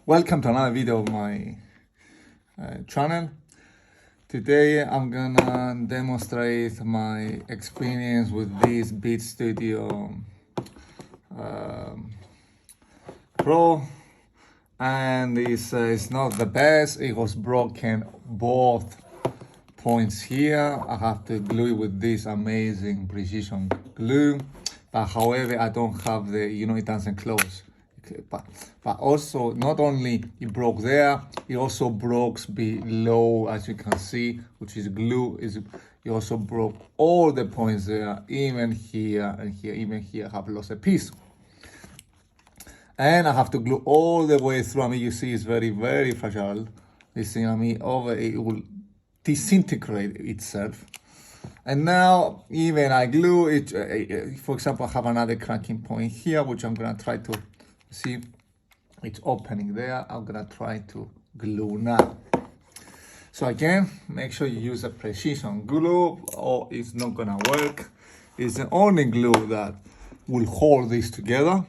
Welcome to another video of my channel. Today I'm gonna demonstrate my experience with this Beat Studio Pro, and it's not the best. It was broken both points here. I have to glue it with this amazing precision glue, but however I don't have the, it doesn't close. But also, not only it broke there, it also broke below, as you can see, which is glue. It also broke all the points there, even here and here, even here. I have lost a piece, and I have to glue all the way through. I mean, you see, it's very, very fragile. This thing, I mean, it will disintegrate itself. And now, even I glue it. For example, I have another cracking point here, which I'm gonna try to. See, it's opening there. I'm gonna try to glue now. So again, make sure you use a precision glue or it's not gonna work. It's the only glue that will hold this together.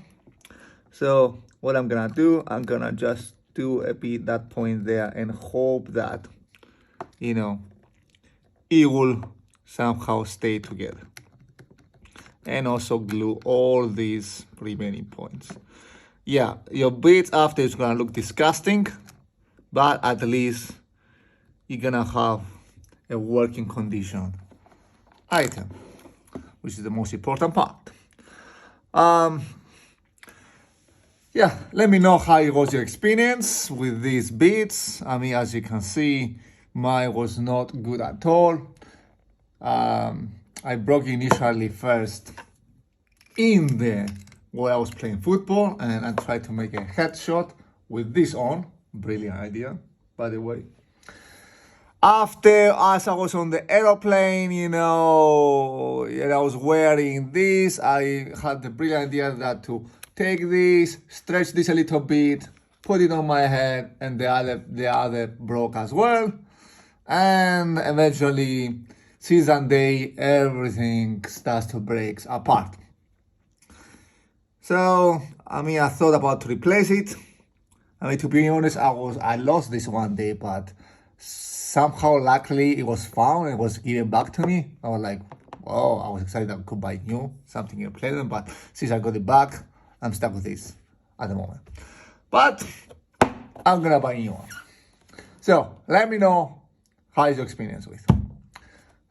So what I'm gonna do, I'm gonna just do a bit that point there and hope that, it will somehow stay together. And also glue all these remaining points. Yeah, your beads after is gonna look disgusting, but at least you're gonna have a working condition item, which is the most important part. Yeah, let me know how it was your experience with these beads. I mean, as you can see, mine was not good at all. I broke initially first in there where I was playing football, and I tried to make a headshot with this on. Brilliant idea, by the way. After, as I was on the aeroplane, and I was wearing this, I had the brilliant idea that to take this, stretch this a little bit, put it on my head, and the other broke as well. And eventually, season day, everything starts to break apart. So, I mean, I thought about to replace it. I mean, to be honest, I lost this one day, but somehow, luckily, it was found. It was given back to me. I was like, wow, I was excited I could buy new, something replacement, but since I got it back, I'm stuck with this at the moment. But I'm gonna buy a new one. So, let me know how is your experience with it.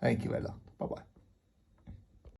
Thank you a lot. Bye-bye.